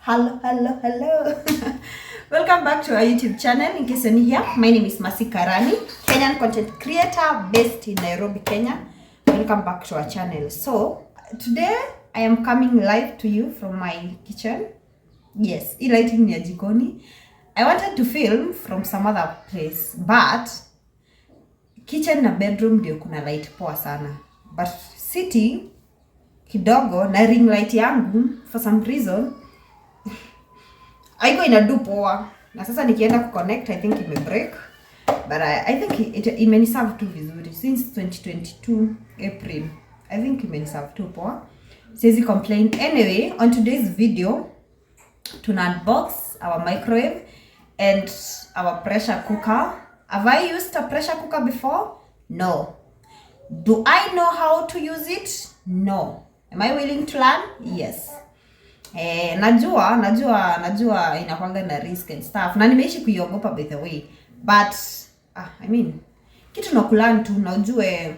Hello. Welcome back to our YouTube channel. In case you're new here, my name is Mercy Karani, Kenyan content creator based in Nairobi, Kenya. Welcome back to our channel. So today I am coming live to you from my kitchen. Yes, hii lighting ni ya jikoni. I wanted to film from some other place, but kitchen na bedroom ndio kuna light poa sana. But sitting kidogo na ring light yangu for some reason haiko inadu poa. Na sasa nikienda ku connect I think ime break. But I think it imeniserve tu vizuri since 2022 April. I think imeniserve tu poa. Siwezi complain. Anyway, on today's video tuna unbox our microwave and our pressure cooker. Have I used a pressure cooker before? No. Do I know how to use it? No. Am I willing to learn? Yes. Najua inakwanga na risk and stuff. Na nimeishi kuiogopa by the way. But I mean, kitu nakulearn tu na ujue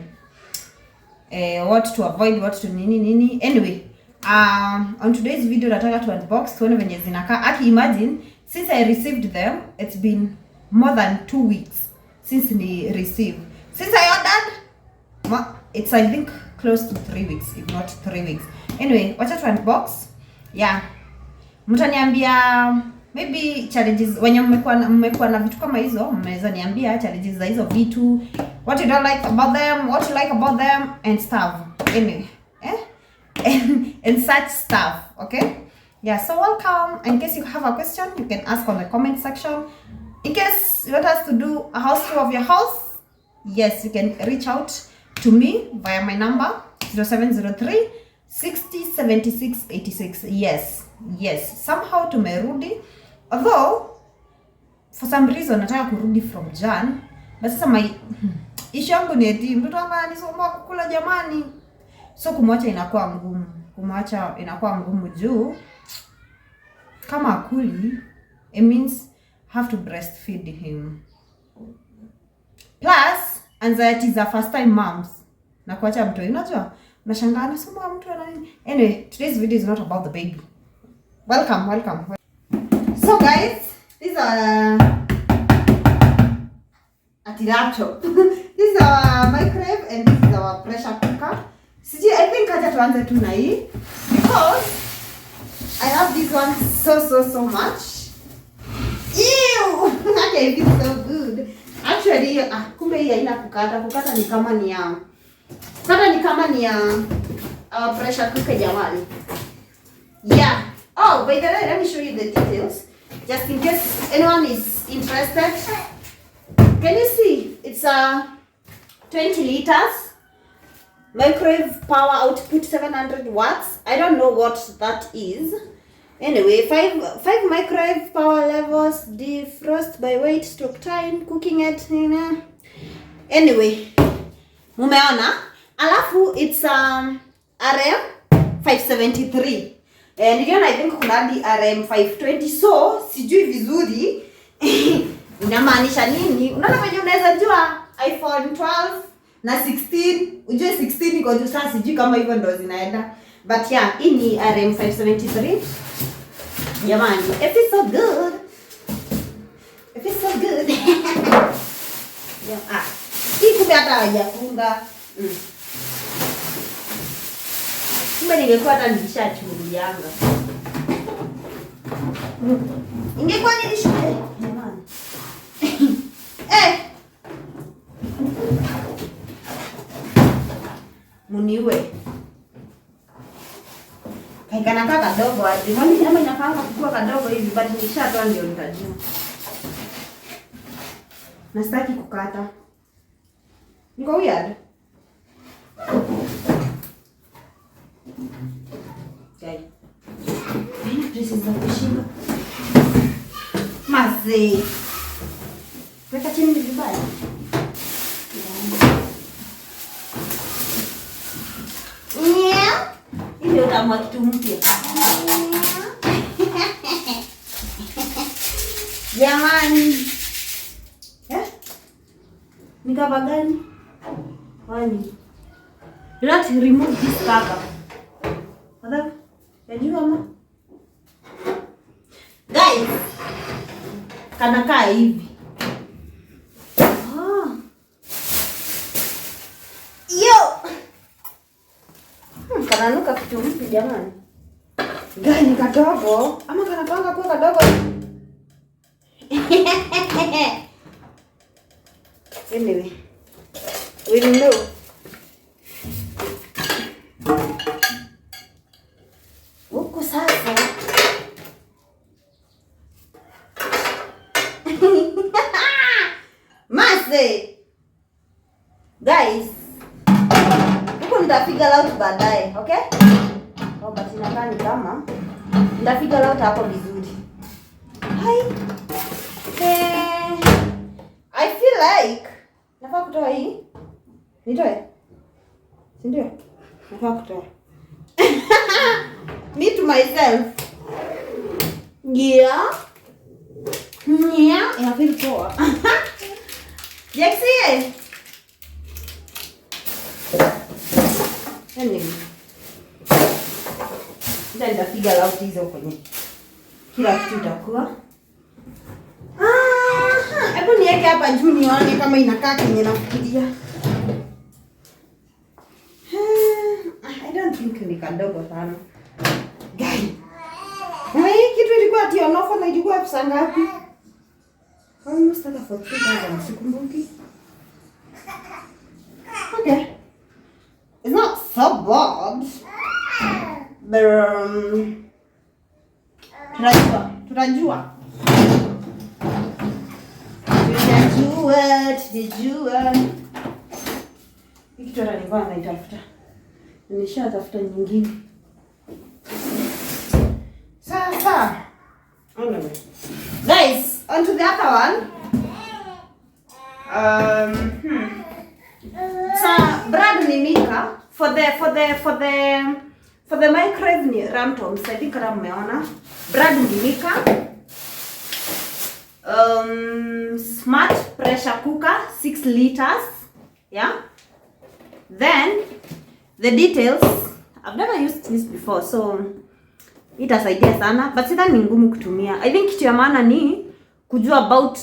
what to avoid, what to nini. Anyway, on today's video nataka to unbox tuone venye zinakaa. Aki imagine since I received them, it's been more than 2 weeks since ni received. Since I ordered, it's I think close to 3 weeks, if not 3 weeks. Anyway, wacha tu unbox. Yeah. Mtaniambia maybe challenges wenye mmekuwa na vitu kama hizo, mmeweza niambia challenges za hizo vitu, what you don't like about them, what you like about them and stuff. Anyway, and such stuff, okay? Yeah, so welcome. In case you have a question, you can ask on the comment section. In case you want us to do a house tour of your house, yes, you can reach out to me via my number 0703 60 76 86. Yes, somehow tumerudi, although for some reason nataka kurudi from Jan, but sasa my issue yangu ni eti mtoto wangu anisoma kukula jamani, so kumwacha inakuwa ngumu juu kama akuli, it means have to breastfeed him, plus anxiety za first time moms na kuacha mtoto, unajua nashangaa anasoma mtu ana nini. Anyway, today's video is not about the baby. Welcome. So guys, these are a laptop. This is our microwave and this is our pressure cooker. I think acha tuanze tu na hii because I love this one so much. Ew! Okay, it feels so good. Actually, kumbe hii haina kukata. Kukata ni kama ni ya pressure cooker jamani. Yeah. Oh, by the way, let me show you the details just in case anyone is interested. Can you see? It's a 20 liters microwave, power output 700 watts. I don't know what that is. Anyway, five microwave power levels, defrost by weight, stroke time, cooking at anyway, mumeona. Alafu it's RM 573. Niliona I think kuna hadi RM 520, so sijui vizuri inamaanisha nini. Unaona venye unaweza jua iPhone 12 na 16, ujue 16 iko juu, sasa sijui kama hivyo ndo zinaenda. But yeah, hii ni RM 573. Jamani, it feels so good. Yeah, hii kumbe hata hajafunga. Kumbe ningekuwa hata nilishachurulianga. Ingekuwa nilishuke jamani. Muniwe. Kana kaka kadogo hadi. Mwani kama inafanga kukua kadogo hivi but nishatoa ndio nitajua. Nastaki kukata. Niko weird. Okay. Haina presi za kushinda. Mazi. Weka chini vibaya. Yeah. Ile utaamua kitu mpya. Jamani. Ni cover gani? Wani. Do not remove this cover. Ada? Yajua ama? Kanakaa hivi. Yo! Kananuka kitu mpi jamani. Gani kadogo? Ama kanapanga kwa kadogo? Anyway, we don't know. Huku sasa. Mase! Guys, huku nitapiga out baadaye, okay? Oh, but inakaa ni kama nitapiga out hapo vizuri. Hai. I feel like nafaa kutoa hii. Nitoe? Si ndio? Nafaa kutoa. Me to myself. Yeah. Yeah, I feel poor. Jexie. Anyway. Ndio figure out hizo kwenye kila kitu itakuwa. Hebu niweke hapa juu nione kama inakaa kwenye nafikiria. I don't think ni kadogo sana. Guy. Kitu ilikuwa ati onofa na ilikuwa pesa ngapi? Almost like for 3,000 sikumbuki. Okay. It's not so bad. But tunajua. Victoria nilikuwa naitafuta. Nishatafuta nyingine. Sasa. Anyway. Guys, on to the other one. So, Brad Nimika for the microwave Ramtoms, I think kama mmeona. Brad Nimika. Smart pressure cooker 6 liters. Yeah. Then the details, I've never used this before, so itasaidia sana, but sidhani ni ngumu kutumia. I think kitu ya maana ni kujua about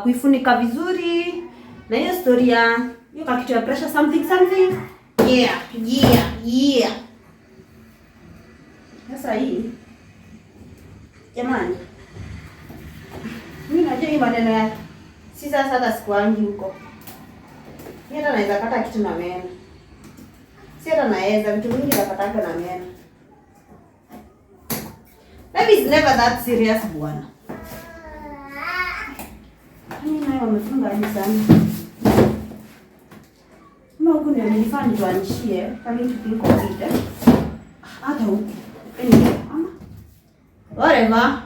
kuifunika vizuri na hiyo story ya hiyo kitu ya pressure something. Yeah. Sasa hii jamani, mimi najua hii maneno ya si sasa hata sikuangi huko. Mimi hata naweza kata kitu na meno. Si hata naweza vitu vingi nakataga na meno. Maybe it's never that serious bwana. Mimi nayo wamefunga hivi sana. Mbona huko ndio nilifanya tuanishie kama kitu kiko vita. Hata huko. Anyway, ama. Whatever.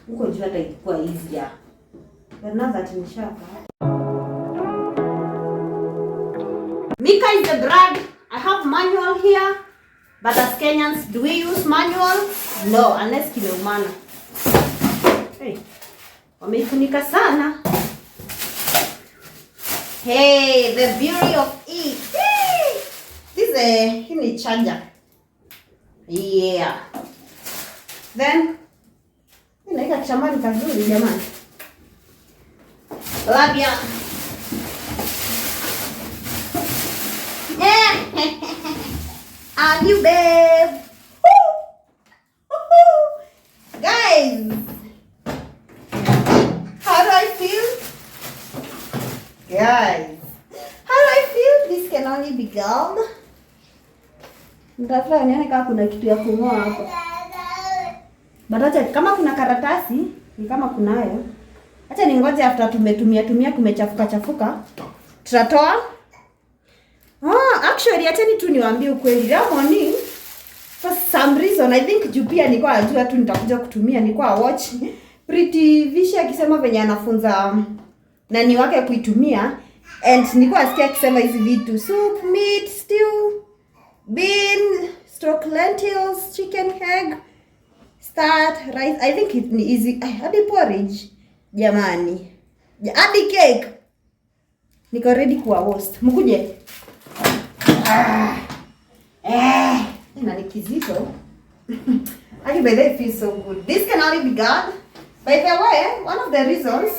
Huko juu hata ilikuwa easy ya. But now that nishaka. Mika is the brand. I have manual here. But as Kenyans, do we use manual? No, unless kimeumana. Hey. Wameifunika sana. Hey, the beauty of it. Hey. This is a charger. Yeah. Then naika kishambani kazuri jamani. Love ya. Are you babe? Guys, how do I feel? Guys, how do I feel? This can only be gold. Nitafanya nione kama kuna kitu ya kung'oa hapo. Badacha kama kuna karatasi, ni kama kunayo. Acha ningoje after tumetumia kumechafuka. Tutatoa. Actually acheni tu niwaambie ukweli. Leo morning for some reason I think Jupia nilikuwa najua tu nitakuja kutumia, nilikuwa watch Pretty Visha akisema venye anafunza nani wake kuitumia, and nilikuwa asikia akisema hizi vitu: soup, meat, stew, bean, stock, lentils, chicken, egg, start, rice. I think it ni easy. Hadi porridge jamani. Hadi cake. Niko ready kuwa host. Mkuje. Ina ni kizito. I bet it feels so good. This can only be God. By the way, one of the reasons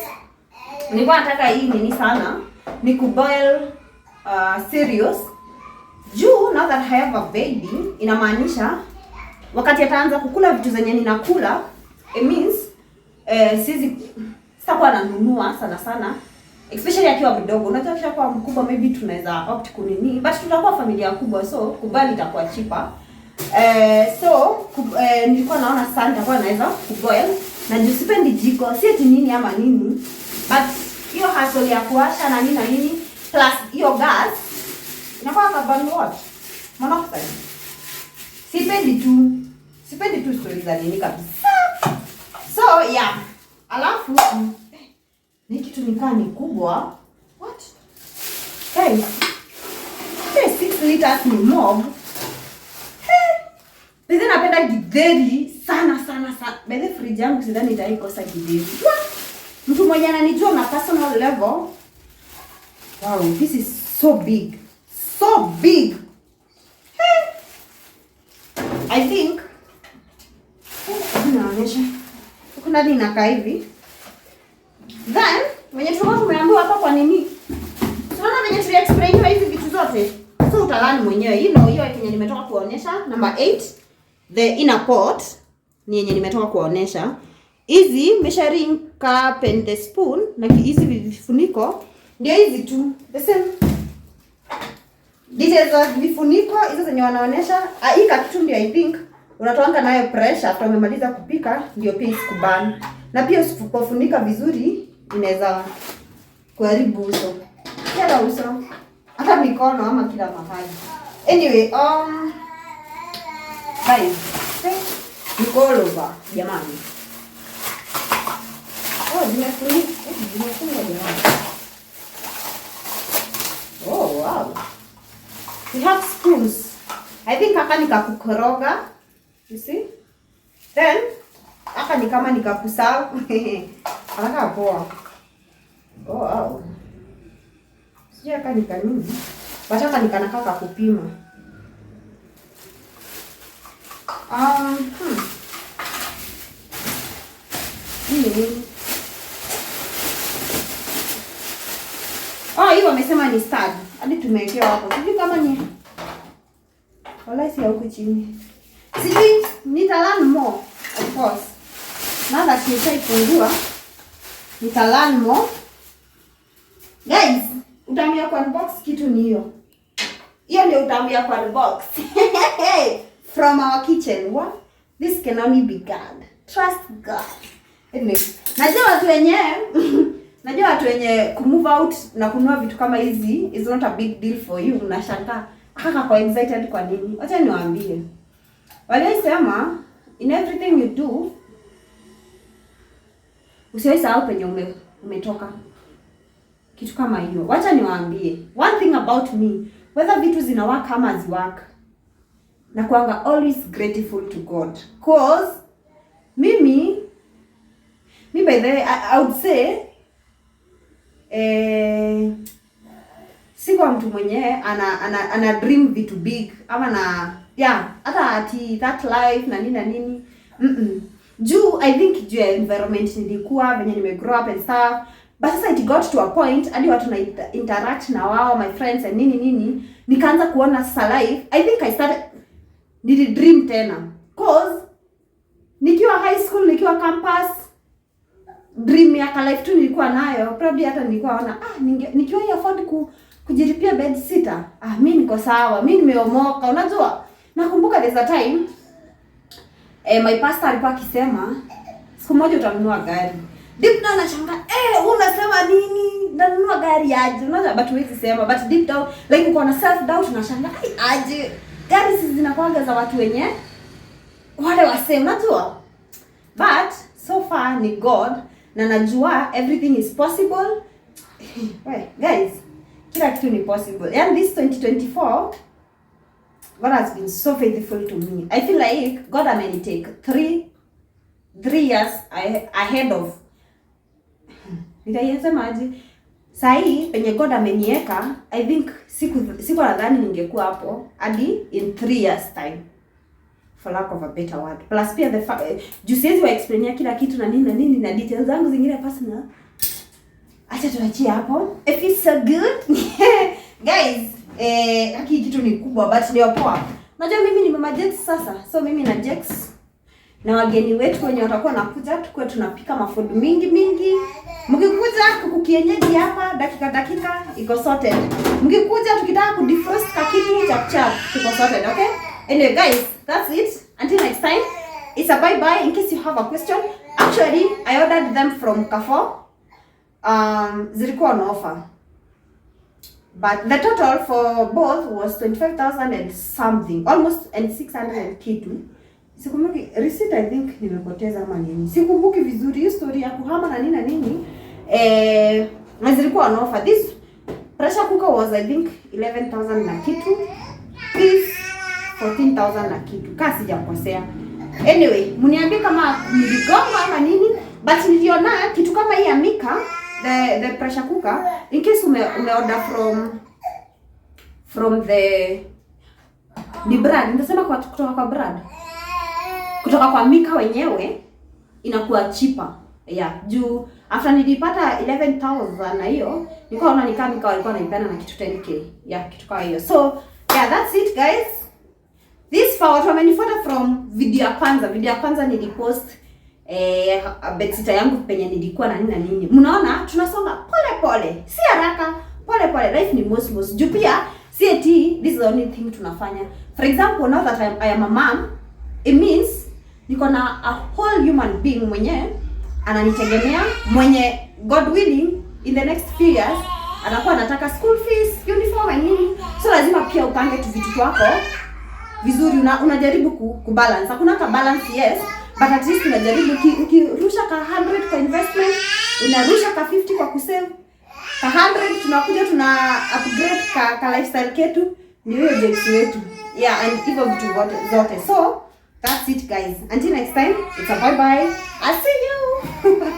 nilikuwa nataka hii nini sana ni kuboil cereals. Juu now that I have a baby, inamaanisha wakati ataanza kukula vitu zenye ninakula, it means sitakuwa nanunua sana sana, especially akiwa mdogo. Unajua kishakuwa mkubwa maybe tunaweza opt kunini, but tutakuwa familia kubwa, so kubali itakuwa cheaper. Nilikuwa naona sana nitakuwa naweza kuboil na juu sipendi jiko, si eti nini ama nini, but hiyo hassle ya kuwasha na nini plus hiyo gas inakuwa carbon what monoxide. Sipendi tu stories za nini kabisa. So yeah, alafu ni kitu nikaa ni kubwa. What guys, 6 liters ni mob. Bizi napenda githeri sana. Bele fridge yangu sidhani itaikosa githeri. Mtu mwenye ananijua na personal level. Wow, this is so big. So big. I think naonyesha. Kuna nini inakaa hivi. Then, wenye tumeambiwa hapa kwa nini? Tunaona wenye explain hizi vitu zote. So utalani mwenyewe. Hiyo yenye nimetoka kuonyesha number 8. The inner pot ni yenye nimetoka kuonyesha. Hizi measuring cup and the spoon na hizi vifuniko ndio hizi tu. The same details za vifuniko hizo zenye wanaonyesha. Hii kitu ndio I think unatoanga nayo pressure after umemaliza kupika ndio pia isikubani. Na pia usipofunika vizuri inaweza kuharibu uso. Kila uso, hata mikono ama kila mahali. Anyway, guys, Nikolova, jamani. Zimefunga jamani. Oh, wow. We have spoons. I think haka nikakukoroga. You see? Then, haka ni kama nikakusau. Haraka poa. Oh, wow. Sijui haka nikanini. But haka nikanaka kupima. Hii wamesema ni stud. Hadi tumewekewa hapo. Sijui kama ni wala si huko chini. Sijui nita more of course. Now that nishaifungua nita learn more. Guys, utamia kwa box kitu ni hiyo. Hiyo ndio utamia kwa box. From our kitchen. What? This can only be God. Trust God. Anyway, najua watu wenye kumove out na kununua vitu kama hizi is not a big deal for you. Unashangaa kaka kwa excited kwa nini? Acha niwaambie. Walisema in everything you do usiwasahau penye umetoka. Kitu kama hiyo. Wacha niwaambie. One thing about me, whether vitu zinawaka ama haziwaka, na kuanga always grateful to God. Cause me by the way, I would say siko mtu mwenye ana dream vitu big ama na hata ati that life na nini. Juu I think juu ya environment nilikuwa venye nime grow up and stuff, but sasa it got to a point hadi watu na interact na wao, my friends and nini nikaanza kuona sasa life. I think I started dream tena. Cause nikiwa high school, nikiwa campus, dream ya life tu nilikuwa nayo. Probably hata nilikuwa naona nikiwa afford kujilipia bed sitter. Mimi niko sawa, mimi nimeomoka. Unajua? Nakumbuka there's a time my pastor alikuwa akisema siku moja utanunua gari. Deep down nashangaa, unasema nini? Nanunua gari aje? Unajua but huwezi sema, but deep down like uko na self doubt unashangaa, aje? Gari hizi zinakuanga za watu wenye wale wasema, unajua? But so far ni God na najua everything is possible. Guys, kila kitu ni possible. And this 2024 God has been so faithful to me. I feel like God may take 3 years ahead of. Nitayasemaje? Sahi penye God ameniweka, I think siku nadhani ningekuwa hapo hadi in 3 years time. for lack of a better word. Plus pia juu siwezi wa explainia kila kitu na nini na details zangu zingine personal. Acha tuachie hapo. If it's so good. Guys, haki kitu ni kubwa but ni poa. Unajua mimi ni mama Jex sasa. So mimi na Jex na wageni wetu wenye watakuwa nakuja tukue tunapika mafood mingi. Mkikuja kukienyeji hapa dakika iko sorted. Mkikuja tukitaka kudefrost kakitu chap tuko sorted, okay? Anyway guys, that's it. Until next time. It's a bye in case you have a question. Actually, I ordered them from Carrefour. Zilikuwa on offer. But the total for both was 25,000 and something, almost and 600 kitu. Sikumbuki receipt, I think nimepoteza ama nini. Sikumbuki vizuri hiyo story ya kuhama na nini. Na zilikuwa on offer. This pressure cooker was I think 11,000 na kitu. This 14,000 na kitu. Kasi sijakosea. Anyway, mniambie kama niligoma ama nini, but niliona kitu kama hii ya Mika, the pressure cooker, in case ume order from the brand, ndasema kutoka kwa brand. Kutoka kwa Mika wenyewe inakuwa cheaper. Yeah, juu after nilipata 11,000 na hiyo, nikaona ni kama Mika walikuwa wanaipana na kitu 10k. Yeah, kitu kama hiyo. So, yeah, that's it guys. This for watu wamenifuata from video ya kwanza nilipost bedsitter yangu penye nilikuwa na nini. Mnaona tunasonga pole. Si haraka, pole. Life ni mos. Juu pia CAT, this is the only thing tunafanya. For example, now that I am a mom, it means niko na a whole human being mwenye ananitegemea, mwenye God willing in the next few years atakuwa anataka school fees, uniform and nini. So lazima pia upange tu vitu vyako vizuri, unajaribu kubalance. Hakuna ka balance, yes, but at least unajaribu ukirusha ka 100 kwa investment, unarusha ka 50 kwa kusave. Ka 100 tunakuja tuna upgrade ka lifestyle ketu, ni hiyo Jex wetu. Yeah, and hivyo vitu zote. So, that's it guys. Until next time, it's a bye. I'll see you.